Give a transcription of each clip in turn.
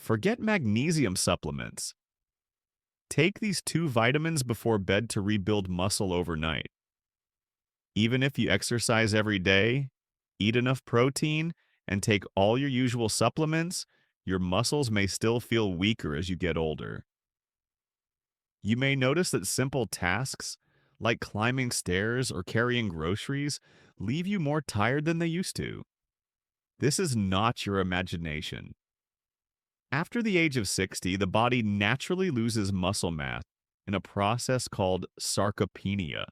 Forget magnesium supplements. Take these two vitamins before bed to rebuild muscle overnight. Even if you exercise every day, eat enough protein, and take all your usual supplements, your muscles may still feel weaker as you get older. You may notice that simple tasks, like climbing stairs or carrying groceries, leave you more tired than they used to. This is not your imagination. After the age of 60, the body naturally loses muscle mass in a process called sarcopenia.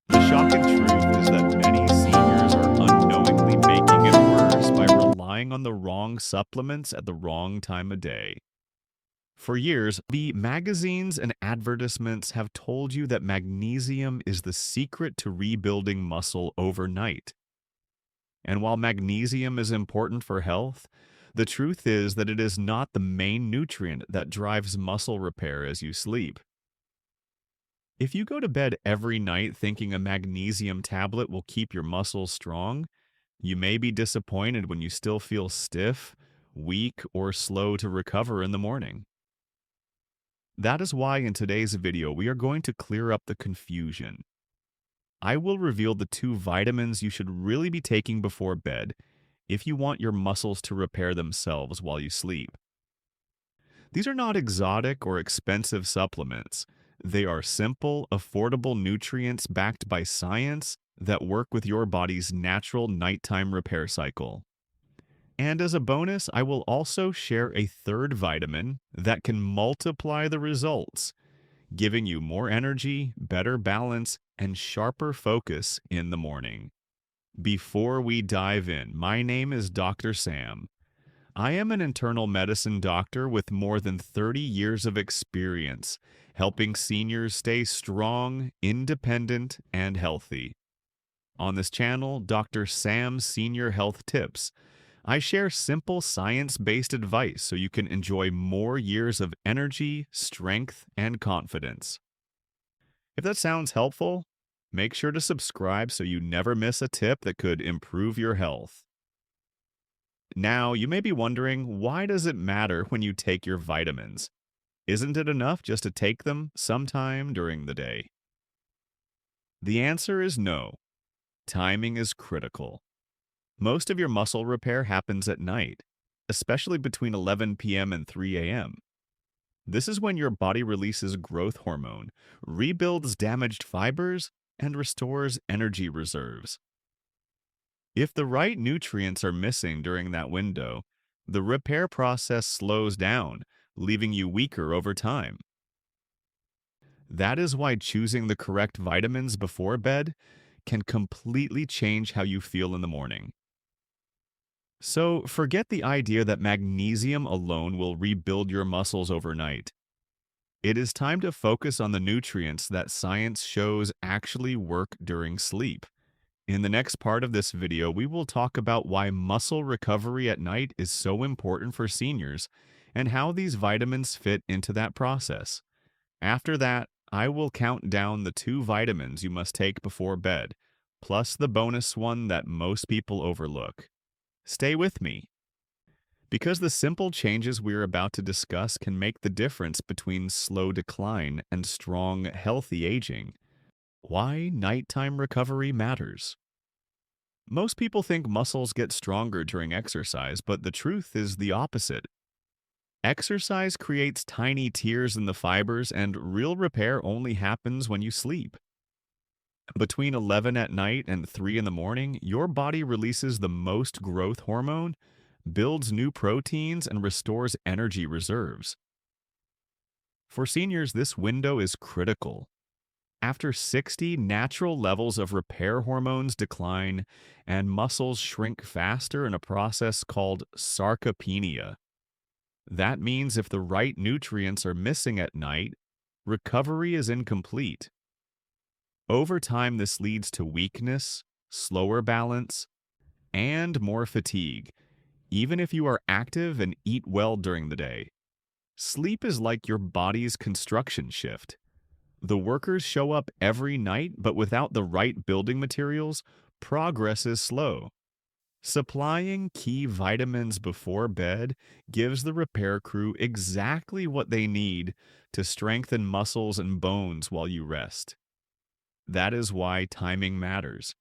The shocking truth is that many seniors are unknowingly making it worse by relying on the wrong supplements at the wrong time of day. For years, the magazines and advertisements have told you that magnesium is the secret to rebuilding muscle overnight. And while magnesium is important for health, the truth is that it is not the main nutrient that drives muscle repair as you sleep. If you go to bed every night thinking a magnesium tablet will keep your muscles strong, you may be disappointed when you still feel stiff, weak, or slow to recover in the morning. That is why in today's video we are going to clear up the confusion. I will reveal the two vitamins you should really be taking before bed if you want your muscles to repair themselves while you sleep. These are not exotic or expensive supplements. They are simple, affordable nutrients backed by science that work with your body's natural nighttime repair cycle. And as a bonus, I will also share a third vitamin that can multiply the results, giving you more energy, better balance, and sharper focus in the morning. Before we dive in, my name is Dr. Sam. I am an internal medicine doctor with more than 30 years of experience helping seniors stay strong, independent, and healthy. On this channel, Dr. Sam's Senior Health Tips, I share simple science-based advice so you can enjoy more years of energy, strength, and confidence. If that sounds helpful, make sure to subscribe so you never miss a tip that could improve your health. Now, you may be wondering, why does it matter when you take your vitamins? Isn't it enough just to take them sometime during the day? The answer is no. Timing is critical. Most of your muscle repair happens at night, especially between 11 p.m. and 3 a.m. This is when your body releases growth hormone, rebuilds damaged fibers, and restores energy reserves. If the right nutrients are missing during that window, the repair process slows down, leaving you weaker over time. That is why choosing the correct vitamins before bed can completely change how you feel in the morning. So forget the idea that magnesium alone will rebuild your muscles overnight. It is time to focus on the nutrients that science shows actually work during sleep. In the next part of this video, we will talk about why muscle recovery at night is so important for seniors and how these vitamins fit into that process. After that, I will count down the two vitamins you must take before bed, plus the bonus one that most people overlook. Stay with me, because the simple changes we're about to discuss can make the difference between slow decline and strong, healthy aging. Why nighttime recovery matters. Most people think muscles get stronger during exercise, but the truth is the opposite. Exercise creates tiny tears in the fibers, and real repair only happens when you sleep. Between 11 at night and 3 in the morning, your body releases the most growth hormone, builds new proteins, and restores energy reserves. For seniors, this window is critical. After 60, natural levels of repair hormones decline, and muscles shrink faster in a process called sarcopenia. That means if the right nutrients are missing at night, recovery is incomplete. Over time, this leads to weakness, slower balance, and more fatigue, even if you are active and eat well during the day. Sleep is like your body's construction shift. The workers show up every night, but without the right building materials, progress is slow. Supplying key vitamins before bed gives the repair crew exactly what they need to strengthen muscles and bones while you rest. That is why timing matters.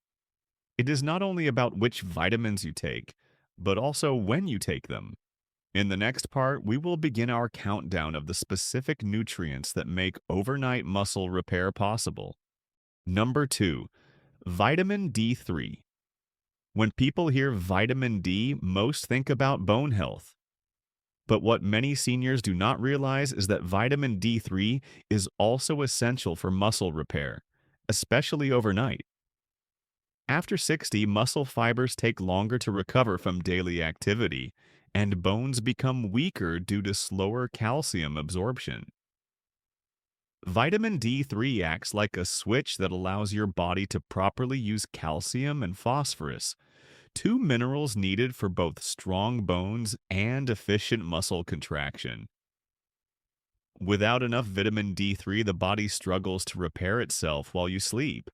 It is not only about which vitamins you take, but also when you take them. In the next part, we will begin our countdown of the specific nutrients that make overnight muscle repair possible. Number 2, vitamin D3. When people hear vitamin D, most think about bone health. But what many seniors do not realize is that vitamin D3 is also essential for muscle repair, especially overnight. After 60, muscle fibers take longer to recover from daily activity, and bones become weaker due to slower calcium absorption. Vitamin D3 acts like a switch that allows your body to properly use calcium and phosphorus, two minerals needed for both strong bones and efficient muscle contraction. Without enough vitamin D3, the body struggles to repair itself while you sleep.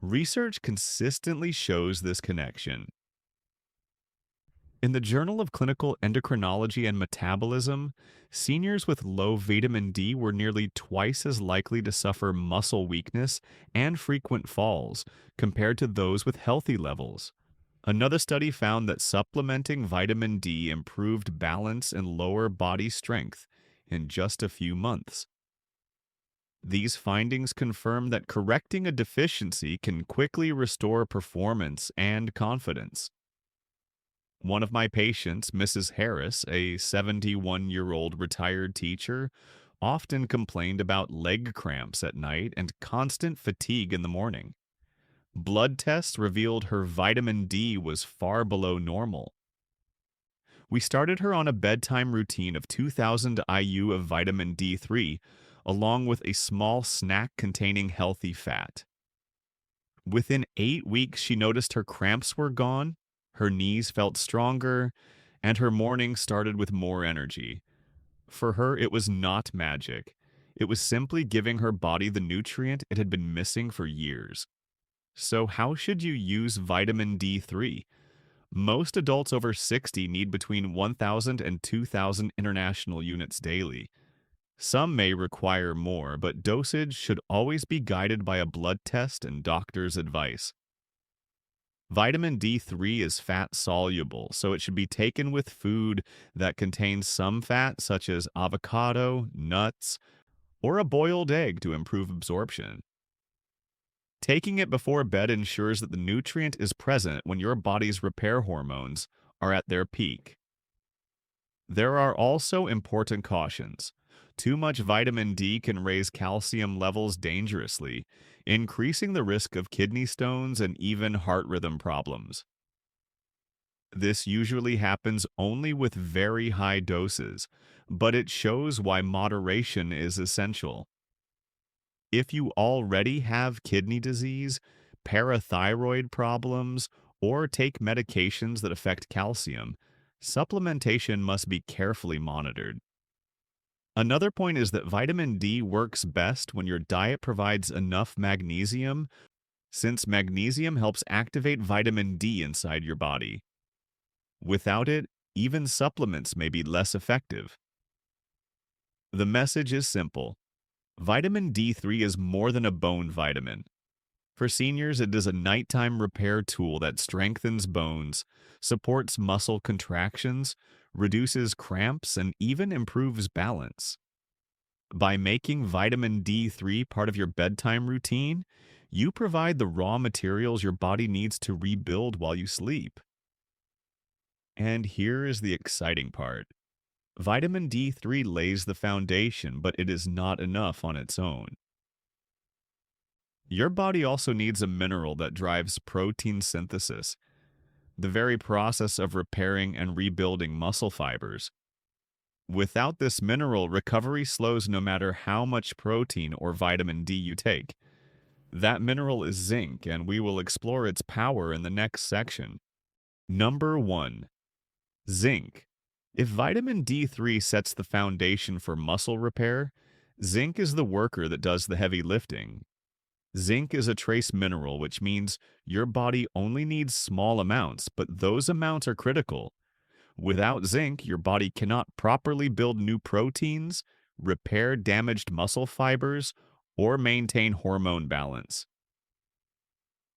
Research consistently shows this connection. In the Journal of Clinical Endocrinology and Metabolism, seniors with low vitamin D were nearly twice as likely to suffer muscle weakness and frequent falls compared to those with healthy levels. Another study found that supplementing vitamin D improved balance and lower body strength in just a few months. These findings confirm that correcting a deficiency can quickly restore performance and confidence. One of my patients, Mrs. Harris, a 71-year-old retired teacher, often complained about leg cramps at night and constant fatigue in the morning. Blood tests revealed her vitamin D was far below normal. We started her on a bedtime routine of 2,000 IU of vitamin D3, along with a small snack containing healthy fat. Within 8 weeks, she noticed her cramps were gone, her knees felt stronger, and her morning started with more energy. For her, it was not magic. It was simply giving her body the nutrient it had been missing for years. So how should you use vitamin D3? Most adults over 60 need between 1,000 and 2,000 international units daily. Some may require more, but dosage should always be guided by a blood test and doctor's advice. Vitamin D3 is fat-soluble, so it should be taken with food that contains some fat, such as avocado, nuts, or a boiled egg to improve absorption. Taking it before bed ensures that the nutrient is present when your body's repair hormones are at their peak. There are also important cautions. Too much vitamin D can raise calcium levels dangerously, increasing the risk of kidney stones and even heart rhythm problems. This usually happens only with very high doses, but it shows why moderation is essential. If you already have kidney disease, parathyroid problems, or take medications that affect calcium, supplementation must be carefully monitored. Another point is that vitamin D works best when your diet provides enough magnesium, since magnesium helps activate vitamin D inside your body. Without it, even supplements may be less effective. The message is simple. Vitamin D3 is more than a bone vitamin. For seniors, it is a nighttime repair tool that strengthens bones, supports muscle contractions, reduces cramps, and even improves balance. By making vitamin D3 part of your bedtime routine, you provide the raw materials your body needs to rebuild while you sleep. And here is the exciting part. Vitamin D3 lays the foundation, but it is not enough on its own. Your body also needs a mineral that drives protein synthesis, the very process of repairing and rebuilding muscle fibers. Without this mineral, recovery slows no matter how much protein or vitamin D you take. That mineral is zinc, and we will explore its power in the next section. Number 1. Zinc. If vitamin D3 sets the foundation for muscle repair, zinc is the worker that does the heavy lifting. Zinc is a trace mineral, which means your body only needs small amounts, but those amounts are critical. Without zinc, your body cannot properly build new proteins, repair damaged muscle fibers, or maintain hormone balance.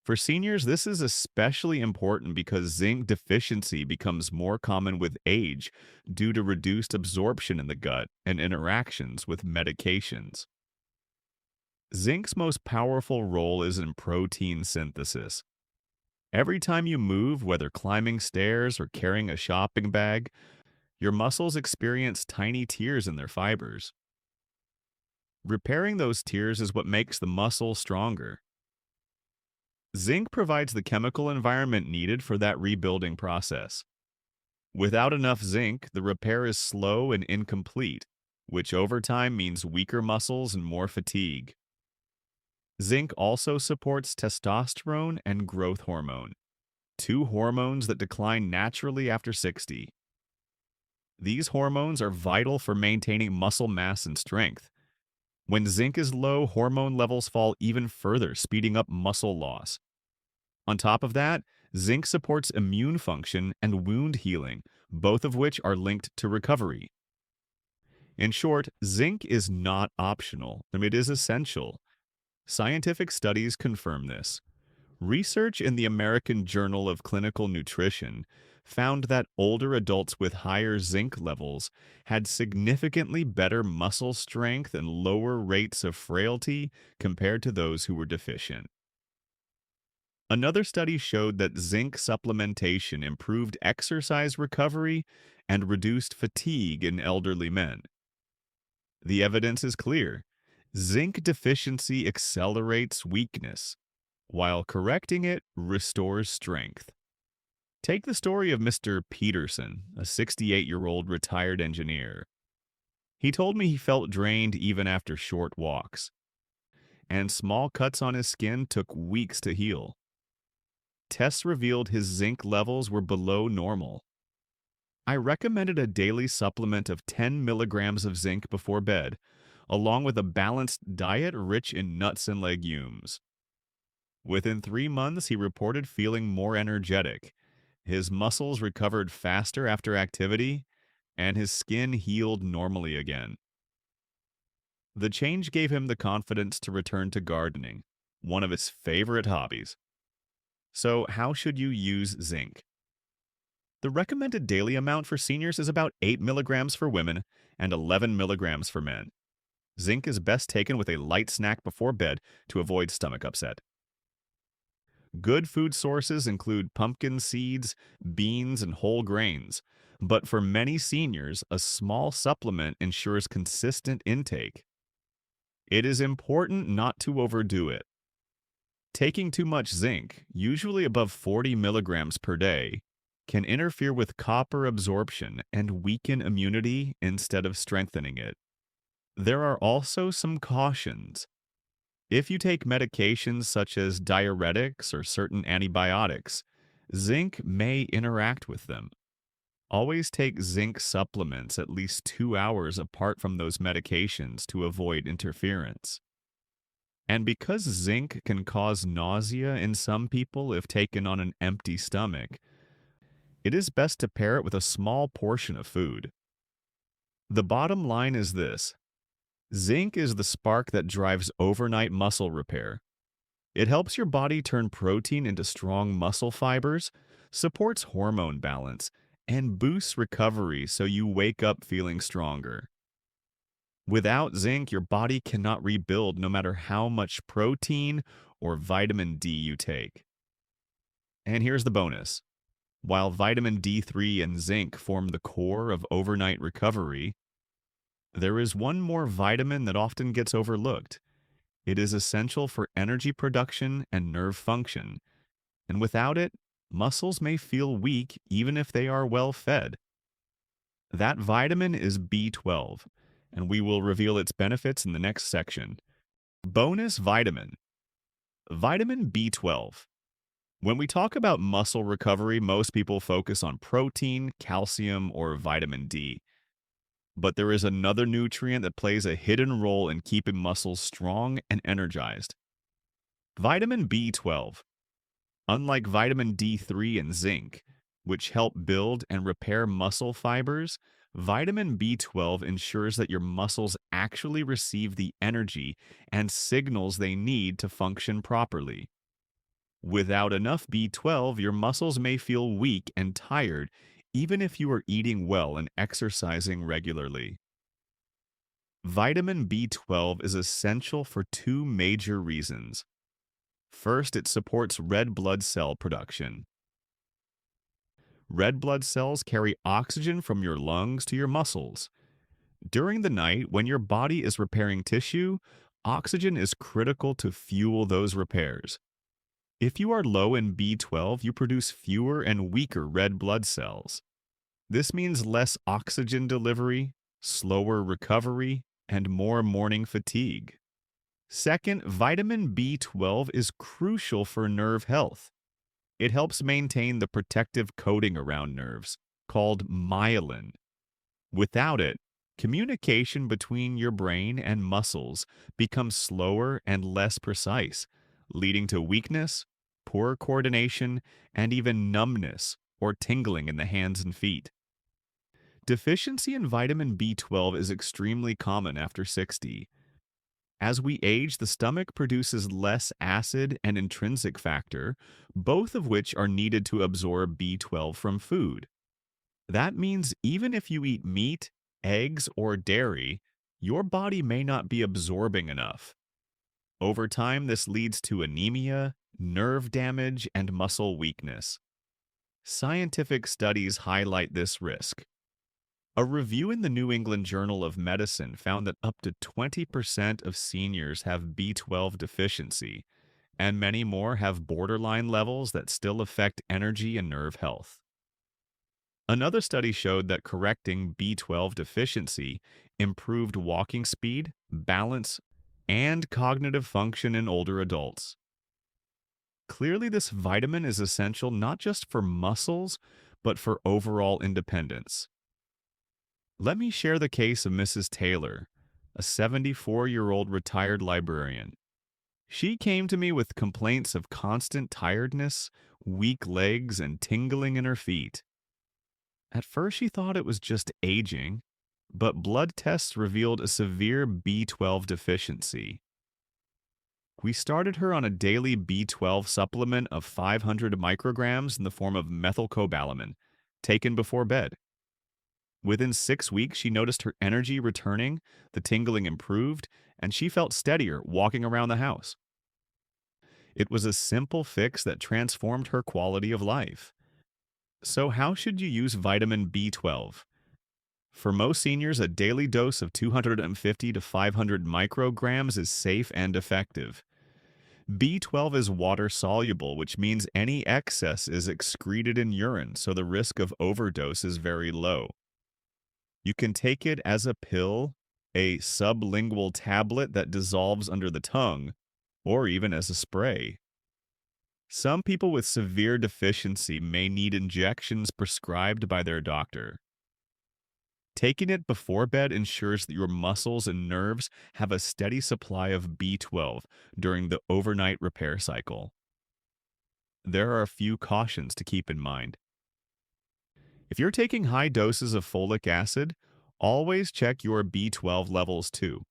For seniors, this is especially important because zinc deficiency becomes more common with age due to reduced absorption in the gut and interactions with medications. Zinc's most powerful role is in protein synthesis. Every time you move, whether climbing stairs or carrying a shopping bag, your muscles experience tiny tears in their fibers. Repairing those tears is what makes the muscle stronger. Zinc provides the chemical environment needed for that rebuilding process. Without enough zinc, the repair is slow and incomplete, which over time means weaker muscles and more fatigue. Zinc also supports testosterone and growth hormone, two hormones that decline naturally after 60. These hormones are vital for maintaining muscle mass and strength. When zinc is low, hormone levels fall even further, speeding up muscle loss. On top of that, zinc supports immune function and wound healing, both of which are linked to recovery. In short, zinc is not optional, it is essential. Scientific studies confirm this. Research in the American Journal of Clinical Nutrition found that older adults with higher zinc levels had significantly better muscle strength and lower rates of frailty compared to those who were deficient. Another study showed that zinc supplementation improved exercise recovery and reduced fatigue in elderly men. The evidence is clear. Zinc deficiency accelerates weakness, while correcting it restores strength. Take the story of Mr. Peterson, a 68-year-old retired engineer. He told me he felt drained even after short walks, and small cuts on his skin took weeks to heal. Tests revealed his zinc levels were below normal. I recommended a daily supplement of 10 milligrams of zinc before bed, along with a balanced diet rich in nuts and legumes. Within 3 months, he reported feeling more energetic. His muscles recovered faster after activity, and his skin healed normally again. The change gave him the confidence to return to gardening, one of his favorite hobbies. So, how should you use zinc? The recommended daily amount for seniors is about 8 milligrams for women and 11 milligrams for men. Zinc is best taken with a light snack before bed to avoid stomach upset. Good food sources include pumpkin seeds, beans, and whole grains, but for many seniors, a small supplement ensures consistent intake. It is important not to overdo it. Taking too much zinc, usually above 40 milligrams per day, can interfere with copper absorption and weaken immunity instead of strengthening it. There are also some cautions. If you take medications such as diuretics or certain antibiotics, zinc may interact with them. Always take zinc supplements at least 2 hours apart from those medications to avoid interference. And because zinc can cause nausea in some people if taken on an empty stomach, it is best to pair it with a small portion of food. The bottom line is this: zinc is the spark that drives overnight muscle repair. It helps your body turn protein into strong muscle fibers, supports hormone balance, and boosts recovery so you wake up feeling stronger. Without zinc, your body cannot rebuild no matter how much protein or vitamin D you take. And here's the bonus. While vitamin D3 and zinc form the core of overnight recovery, there is one more vitamin that often gets overlooked. It is essential for energy production and nerve function, and without it, muscles may feel weak even if they are well fed. That vitamin is B12, and we will reveal its benefits in the next section. Bonus vitamin. Vitamin B12. When we talk about muscle recovery, most people focus on protein, calcium, or vitamin D. But there is another nutrient that plays a hidden role in keeping muscles strong and energized. Vitamin B12. Unlike vitamin D3 and zinc, which help build and repair muscle fibers, vitamin B12 ensures that your muscles actually receive the energy and signals they need to function properly. Without enough B12, your muscles may feel weak and tired, even if you are eating well and exercising regularly. Vitamin B12 is essential for two major reasons. First, it supports red blood cell production. Red blood cells carry oxygen from your lungs to your muscles. During the night, when your body is repairing tissue, oxygen is critical to fuel those repairs. If you are low in B12, you produce fewer and weaker red blood cells. This means less oxygen delivery, slower recovery, and more morning fatigue. Second, vitamin B12 is crucial for nerve health. It helps maintain the protective coating around nerves, called myelin. Without it, communication between your brain and muscles becomes slower and less precise, leading to weakness, poor coordination, and even numbness or tingling in the hands and feet. Deficiency in vitamin B12 is extremely common after 60. As we age, the stomach produces less acid and intrinsic factor, both of which are needed to absorb B12 from food. That means even if you eat meat, eggs, or dairy, your body may not be absorbing enough. Over time, this leads to anemia, nerve damage, and muscle weakness. Scientific studies highlight this risk. A review in the New England Journal of Medicine found that up to 20% of seniors have B12 deficiency, and many more have borderline levels that still affect energy and nerve health. Another study showed that correcting B12 deficiency improved walking speed, balance, and cognitive function in older adults. Clearly, this vitamin is essential not just for muscles, but for overall independence. Let me share the case of Mrs. Taylor, a 74-year-old retired librarian. She came to me with complaints of constant tiredness, weak legs, and tingling in her feet. At first, she thought it was just aging, but blood tests revealed a severe B12 deficiency. We started her on a daily B12 supplement of 500 micrograms in the form of methylcobalamin, taken before bed. Within 6 weeks, she noticed her energy returning, the tingling improved, and she felt steadier walking around the house. It was a simple fix that transformed her quality of life. So how should you use vitamin B12? For most seniors, a daily dose of 250 to 500 micrograms is safe and effective. B12 is water-soluble, which means any excess is excreted in urine, so the risk of overdose is very low. You can take it as a pill, a sublingual tablet that dissolves under the tongue, or even as a spray. Some people with severe deficiency may need injections prescribed by their doctor. Taking it before bed ensures that your muscles and nerves have a steady supply of B12 during the overnight repair cycle. There are a few cautions to keep in mind. If you're taking high doses of folic acid, always check your B12 levels too.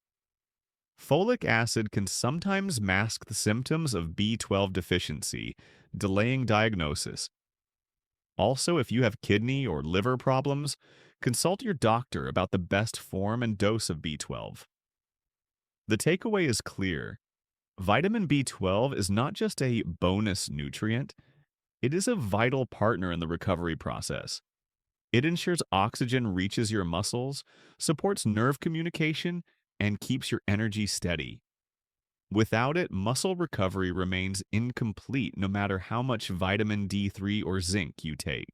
Folic acid can sometimes mask the symptoms of B12 deficiency, delaying diagnosis. Also, if you have kidney or liver problems, consult your doctor about the best form and dose of B12. The takeaway is clear. Vitamin B12 is not just a bonus nutrient, it is a vital partner in the recovery process. It ensures oxygen reaches your muscles, supports nerve communication, and keeps your energy steady. Without it, muscle recovery remains incomplete no matter how much vitamin D3 or zinc you take.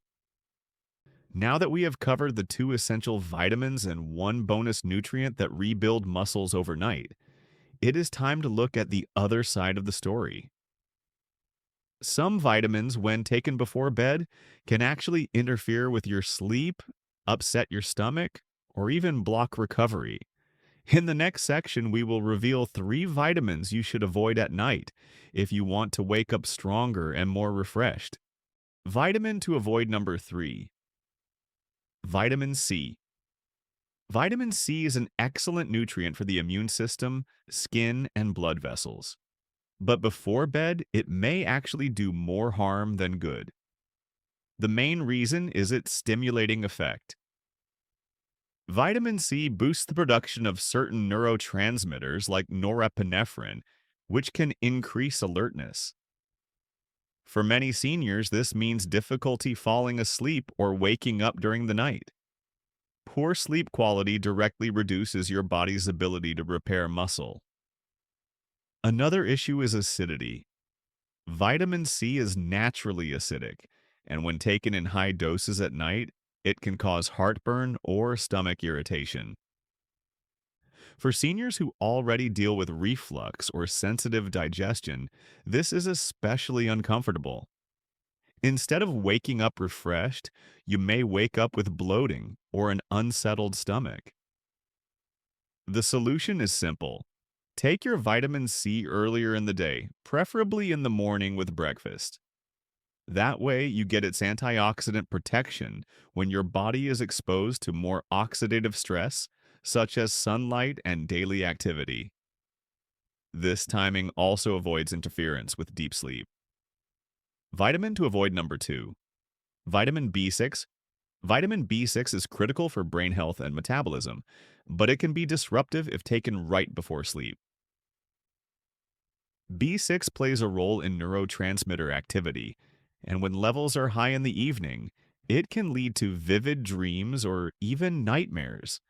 Now that we have covered the 2 essential vitamins and 1 bonus nutrient that rebuild muscles overnight, it is time to look at the other side of the story. Some vitamins, when taken before bed, can actually interfere with your sleep, upset your stomach, or even block recovery. In the next section, we will reveal 3 vitamins you should avoid at night if you want to wake up stronger and more refreshed. Vitamin to avoid number 3, vitamin C. Vitamin C is an excellent nutrient for the immune system, skin, and blood vessels. But before bed, it may actually do more harm than good. The main reason is its stimulating effect. Vitamin C boosts the production of certain neurotransmitters like norepinephrine, which can increase alertness. For many seniors, this means difficulty falling asleep or waking up during the night. Poor sleep quality directly reduces your body's ability to repair muscle. Another issue is acidity. Vitamin C is naturally acidic, and when taken in high doses at night, it can cause heartburn or stomach irritation. For seniors who already deal with reflux or sensitive digestion, this is especially uncomfortable. Instead of waking up refreshed, you may wake up with bloating or an unsettled stomach. The solution is simple. Take your vitamin C earlier in the day, preferably in the morning with breakfast. That way, you get its antioxidant protection when your body is exposed to more oxidative stress, such as sunlight and daily activity. This timing also avoids interference with deep sleep. Vitamin to avoid number 2, vitamin B6. Vitamin B6 is critical for brain health and metabolism, but it can be disruptive if taken right before sleep. B6 plays a role in neurotransmitter activity, and when levels are high in the evening, it can lead to vivid dreams or even nightmares.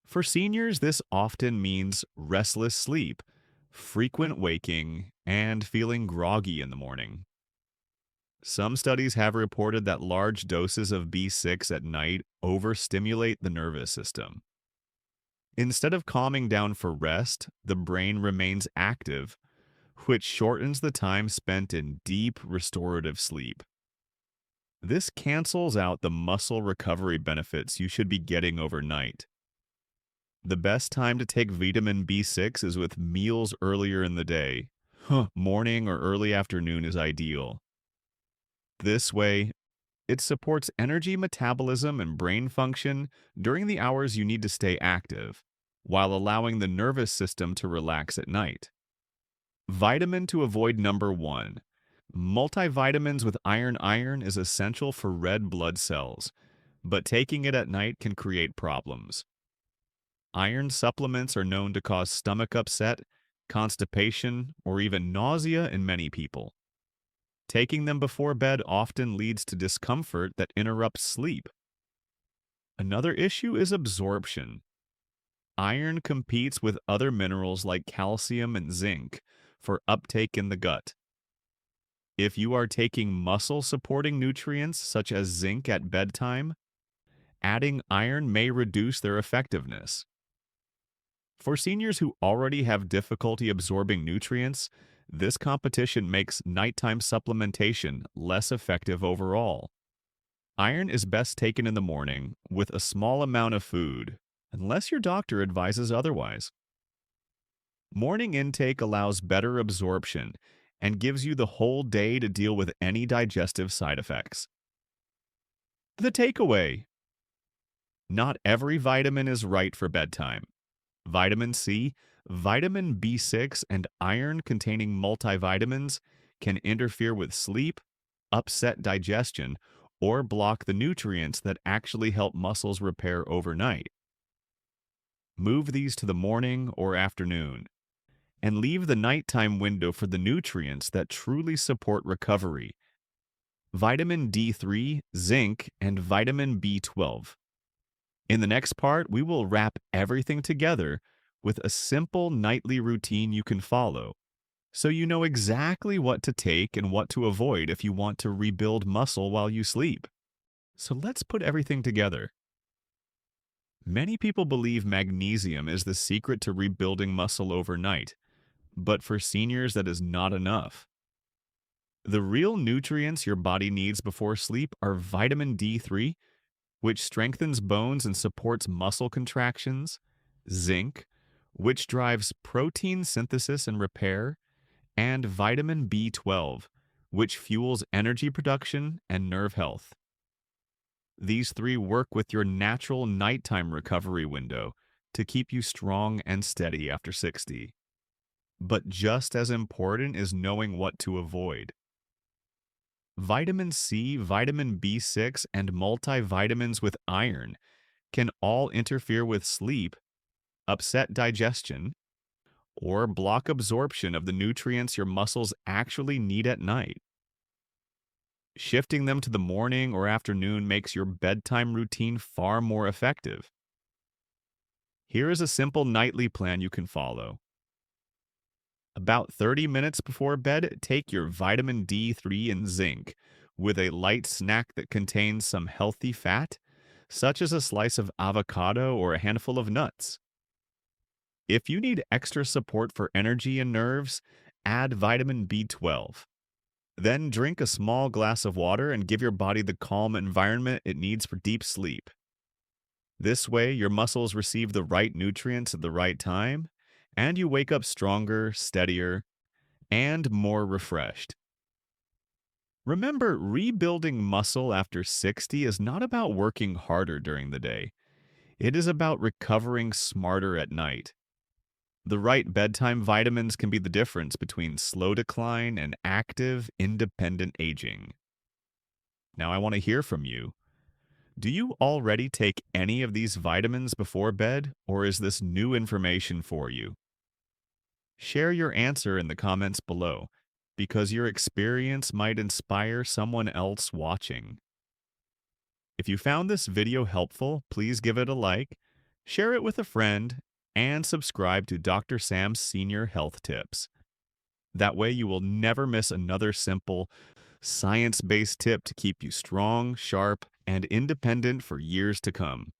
For seniors, this often means restless sleep, frequent waking, and feeling groggy in the morning. Some studies have reported that large doses of B6 at night overstimulate the nervous system. Instead of calming down for rest, the brain remains active, which shortens the time spent in deep restorative sleep. This cancels out the muscle recovery benefits you should be getting overnight. The best time to take vitamin B6 is with meals earlier in the day. Morning or early afternoon is ideal. This way, it supports energy metabolism and brain function during the hours you need to stay active, while allowing the nervous system to relax at night. Vitamin to avoid number 1. Multivitamins with iron. Iron is essential for red blood cells, but taking it at night can create problems. Iron supplements are known to cause stomach upset, constipation, or even nausea in many people. Taking them before bed often leads to discomfort that interrupts sleep. Another issue is absorption. Iron competes with other minerals like calcium and zinc for uptake in the gut. If you are taking muscle-supporting nutrients such as zinc at bedtime, adding iron may reduce their effectiveness. For seniors who already have difficulty absorbing nutrients, this competition makes nighttime supplementation less effective overall. Iron is best taken in the morning with a small amount of food, unless your doctor advises otherwise. Morning intake allows better absorption and gives you the whole day to deal with any digestive side effects. The takeaway: not every vitamin is right for bedtime. Vitamin C, vitamin B6, and iron-containing multivitamins can interfere with sleep, upset digestion, or block the nutrients that actually help muscles repair overnight. Move these to the morning or afternoon, and leave the nighttime window for the nutrients that truly support recovery: vitamin D3, zinc, and vitamin B12. In the next part, we will wrap everything together with a simple nightly routine you can follow, so you know exactly what to take and what to avoid if you want to rebuild muscle while you sleep. So let's put everything together. Many people believe magnesium is the secret to rebuilding muscle overnight, but for seniors that is not enough. The real nutrients your body needs before sleep are vitamin D3, which strengthens bones and supports muscle contractions, zinc, which drives protein synthesis and repair, and vitamin B12, which fuels energy production and nerve health. These three work with your natural nighttime recovery window to keep you strong and steady after 60. But just as important is knowing what to avoid. Vitamin C, vitamin B6, and multivitamins with iron can all interfere with sleep, upset digestion, or block absorption of the nutrients your muscles actually need at night. Shifting them to the morning or afternoon makes your bedtime routine far more effective. Here is a simple nightly plan you can follow. About 30 minutes before bed, take your vitamin D3 and zinc with a light snack that contains some healthy fat, such as a slice of avocado or a handful of nuts. If you need extra support for energy and nerves, add vitamin B12. Then drink a small glass of water and give your body the calm environment it needs for deep sleep. This way, your muscles receive the right nutrients at the right time, and you wake up stronger, steadier, and more refreshed. Remember, rebuilding muscle after 60 is not about working harder during the day. It is about recovering smarter at night. The right bedtime vitamins can be the difference between slow decline and active, independent aging. Now, I want to hear from you. Do you already take any of these vitamins before bed, or is this new information for you? Share your answer in the comments below, because your experience might inspire someone else watching. If you found this video helpful, please give it a like, share it with a friend, and subscribe to Dr. Sam's Senior Health Tips. That way you will never miss another simple, science-based tip to keep you strong, sharp, and independent for years to come.